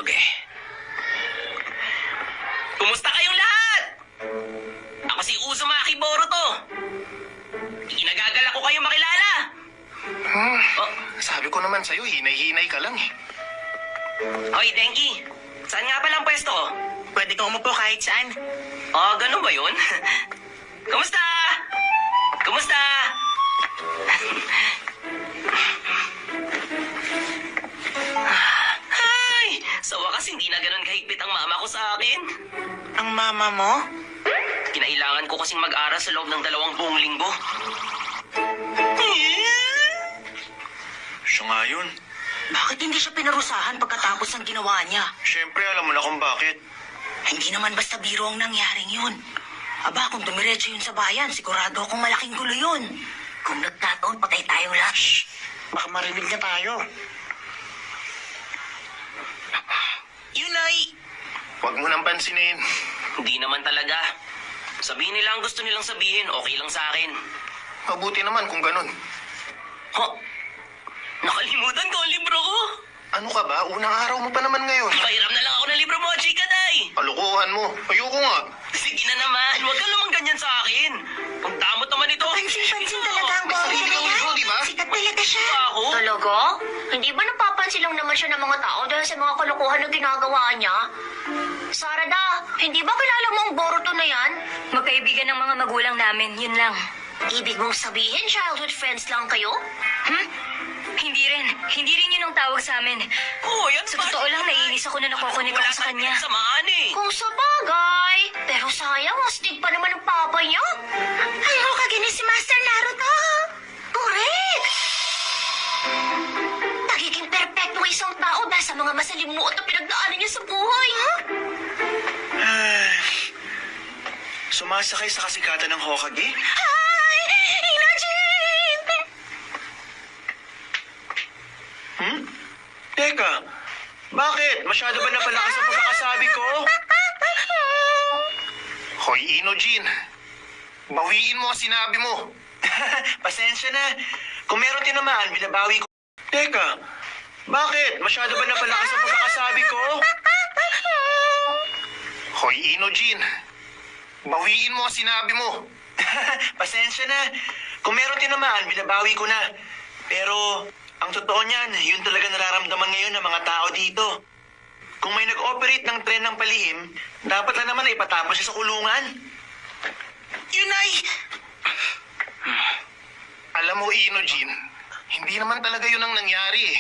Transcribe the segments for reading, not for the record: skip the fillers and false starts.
Okay. Kumusta kayong lahat? Ako si Uzumaki Boruto. Inagagalak ko kayong makilala. Oh, Sabi ko naman sa'yo, hinay-hinay ka lang eh. Hoy, Denki. Saan nga palang pwesto ko? Pwede kang umupo kahit saan. Oh, ganun ba yun? Kumusta? Kumusta? Ay, sa wakas hindi na ganun kahigpit ang mama ko sa akin. Ang mama mo? Kinailangan ko kasing mag-aral sa loob ng 2 buong linggo. Siya nga yun. Bakit hindi siya pinarusahan pagkatapos ng ginawa niya? Siyempre, alam mo na kung bakit. Hindi naman basta biro ang nangyaring yun. Aba, kung dumiretso yun sa bayan, sigurado akong malaking gulo yun. Kung nagkataon, patay tayong lahat. Shh! Baka marinig na tayo. Yun ay... Huwag mo nang pansinin. Hindi naman talaga. Sabihin nila ang gusto nilang sabihin, okay lang sa akin. Mabuti naman kung ganun. Ho? Nakalimutan ko ang libro ko. Ano ka ba? Unang araw mo pa naman ngayon. Pahiram na lang ako ng libro mo, chika, day. Kalukuhan mo. Ayoko nga. Sige na naman, huwag ka naman ganyan sa akin. Ang damot naman ito. Pansin-pansin talaga ang May sarili Boruto kang na libro, yan. di ba? Sikat talaga siya. Ako? Talaga? Hindi ba napapansin lang naman siya ng mga tao dahil sa mga kalokohan na ginagawa niya? Sarada, hindi ba kilala mo ang Boruto na yan? Magkaibigan ng mga magulang namin, yun lang. Ibig mong sabihin, childhood friends lang kayo? Hindi rin yun ang tawag sa amin. Oo, yan Sa totoo lang, naiinis ako na nakokonek Wala ako sa kanya. samaan eh. Kung sa bagay. Pero sayang, astig pa naman ang papa niya. Ang Hokage ni si Master Naruto. Correct! Nagiging perpektong isang tao dahil sa mga masalimuot na pinagdaanan niya sa buhay. Sumasakay sa kasikatan ng Hokage? Hi! Inajin! Teka, bakit? Masyado ba napalakas ang pagkakasabi ko? Hoy, Inojin. Bawiin mo ang sinabi mo. Pasensya na. Kung meron tinamaan, binabawi ko. Teka, bakit? Masyado ba napalakas ang pagkakasabi ko? Hoy, Inojin. Bawiin mo ang sinabi mo. Pasensya na. Kung meron tinamaan, binabawi ko na. Pero, ang totoo niyan, yun talaga nararamdaman ngayon ng mga tao dito. Kung may nag-operate ng tren ng palihim, dapat lang naman na ipatapos siya sa kulungan. Yun ay... Alam mo, Inojin, hindi naman talaga yun ang nangyari eh.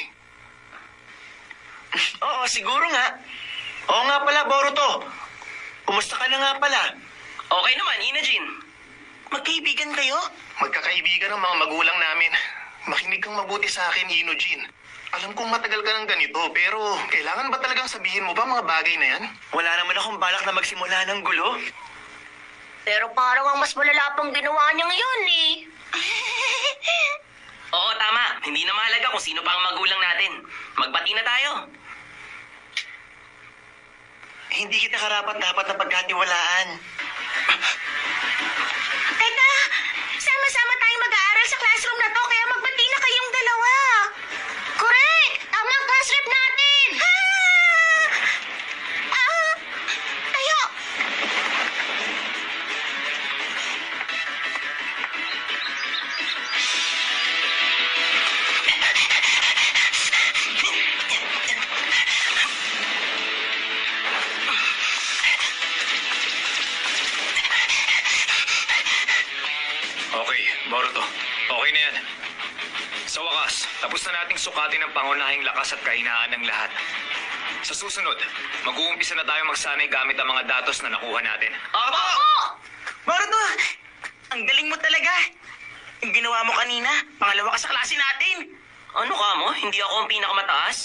Oo, siguro nga. Oo nga pala, Boruto. Kumusta ka na nga pala? Okay naman, Inajin. Magkaibigan kayo? Magkakaibigan ng mga magulang namin. Makinig kang mabuti sa akin, Inojin. Alam kong matagal ka ng ganito, pero kailangan ba talagang sabihin mo ba mga bagay na yan? Wala naman akong balak na magsimula ng gulo. Pero parang ang mas malala pang ginawa niya ngayon eh. Oo, tama. Hindi na mahalaga kung sino pa ang magulang natin. Magbati na tayo. Hindi kita karapat-dapat na pagkatiwalaan. Teka, sama-sama tayong mag-aaral sa classroom na to, kaya magbati na kayong dalawa. Correct! Tama ang class rep natin! Tayo! Okay, Boruto. Okay na yan. Sa wakas, tapos na nating sukatin ang pangunahing lakas at kahinaan ng lahat. Sa susunod, mag-uumpisa na tayo magsanay gamit ang mga datos na nakuha natin. Opo! Boruto! Ang galing mo talaga. Yung ginawa mo kanina, pangalawa ka sa klase natin. Ano ka mo? Hindi ako ang pinakamataas?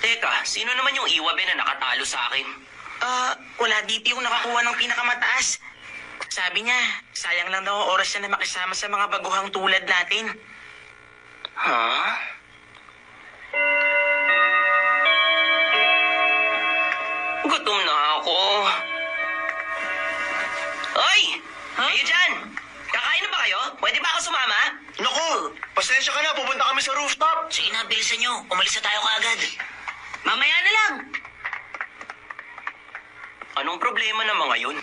Teka, sino naman yung iwabe na nakatalo sa akin? Wala dito yung nakakuha ng pinakamataas. Sabi niya, sayang lang daw ang oras niya na makisama sa mga baguhang tulad natin. Ha? Gutom na ako. Hoy! Kayo dyan! Kakain na ba kayo? Pwede ba ako sumama? Naku, pasensya ka na, pupunta kami sa rooftop. Sige na, bilisan niyo. Umalis na tayo kaagad. Mamaya na lang. Anong problema ng mga yun?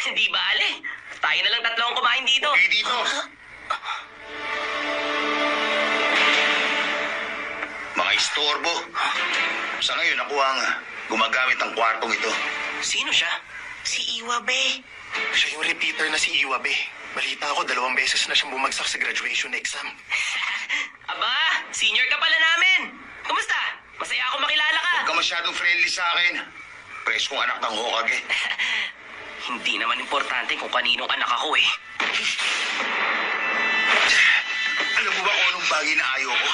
Hindi bale. Tayo na lang tatlo ang kumain dito. Okay dito. Mga istorbo. Sa ngayon ako ang gumagamit ng kwartong ito. Sino siya? Si Iwabe. Siya yung repeater na si Iwabe. Balita ko, 2 beses na siyang bumagsak sa graduation exam. Aba, senior ka pala namin. Kumusta? Masaya ako makilala ka. Huwag ka masyadong friendly sa akin. Preskong anak ng Hokage. Hindi naman importante kung kaninong anak ako eh. Alam mo ba kung anong bagay na ayaw ko?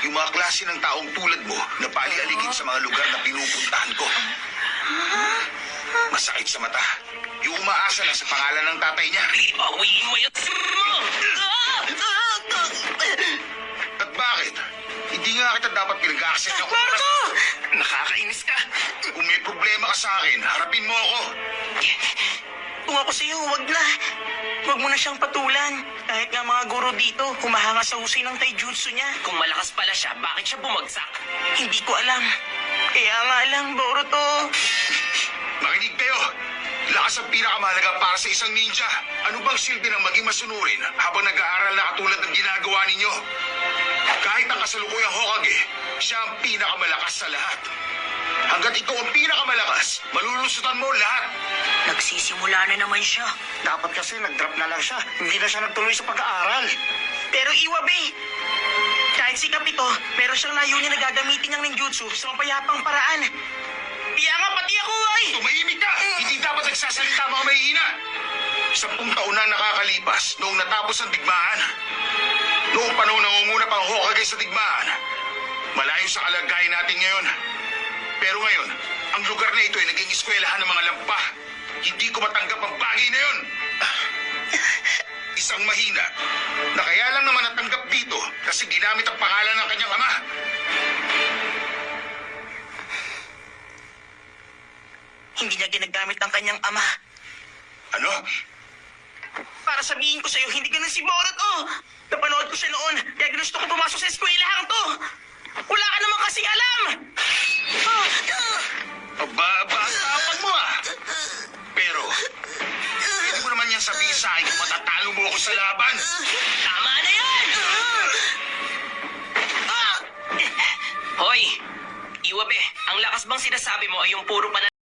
Yung mga klase ng taong tulad mo na pali-aligid sa mga lugar na pinupuntahan ko. Masakit sa mata. Yung umaasa lang sa pangalan ng tatay niya. Ibawiin mo yung mo! At bakit? Hindi nga kita dapat pinag-access ng oras. Nakakainis ka. Kung may problema ka sa akin, harapin mo ako. Kung ako sa'yo, wag na. Wag mo na siyang patulan. Kahit nga mga guro dito, humahanga sa husay ng taijutsu niya. Kung malakas pala siya, bakit siya bumagsak? Hindi ko alam. Kaya nga lang, Boruto. Makinig kayo. Lakas ang pinakamahalaga para sa isang ninja. Ano bang silbi ng maging masunurin habang nag-aaral na katulad ng ginagawa ninyo? Kahit ang kasalukuyang Hokage, siya ang pinakamalakas sa lahat. Hanggat ikaw ang pinakamalakas, malulusutan mo lahat. Nagsisimula na naman siya. Dapat kasi nag-drop na lang siya. Hindi na siya nagtuloy sa pag-aaral. Pero Iwabe, kahit si Kapito, meron siyang layunin na gagamitin niyang ninjutsu sa mapayapang paraan. Kaya nga pati ako ay... Tumahimik ka! Hindi dapat nagsasalita mga mahihina. 10 taon na nakakalipas noong natapos ang digmaan. Noong panahon nangunguna pang Hokage sa digmaan. Malayo sa kalagayan natin ngayon. Pero ngayon, ang lugar na ito ay naging eskwelahan ng mga lampa. Hindi ko matanggap ang bagay na yun. Isang mahina na kaya lang naman natanggap dito kasi ginamit ang pangalan ng kanyang ama. Hindi niya ginagamit ang kanyang ama. Ano? Para sabihin ko sa'yo, hindi ganun si Boruto. Napanood ko siya noon, kaya gusto ko pumasok sa eskwelahan to. Wala ka naman kasing alam. Tawag mo ah. Pero, pwede mo naman yan sabihin sa akin kung matatalo mo ako sa laban. Tama na yan! Hoy! Iwabe, ang lakas bang sinasabi mo ay yung puro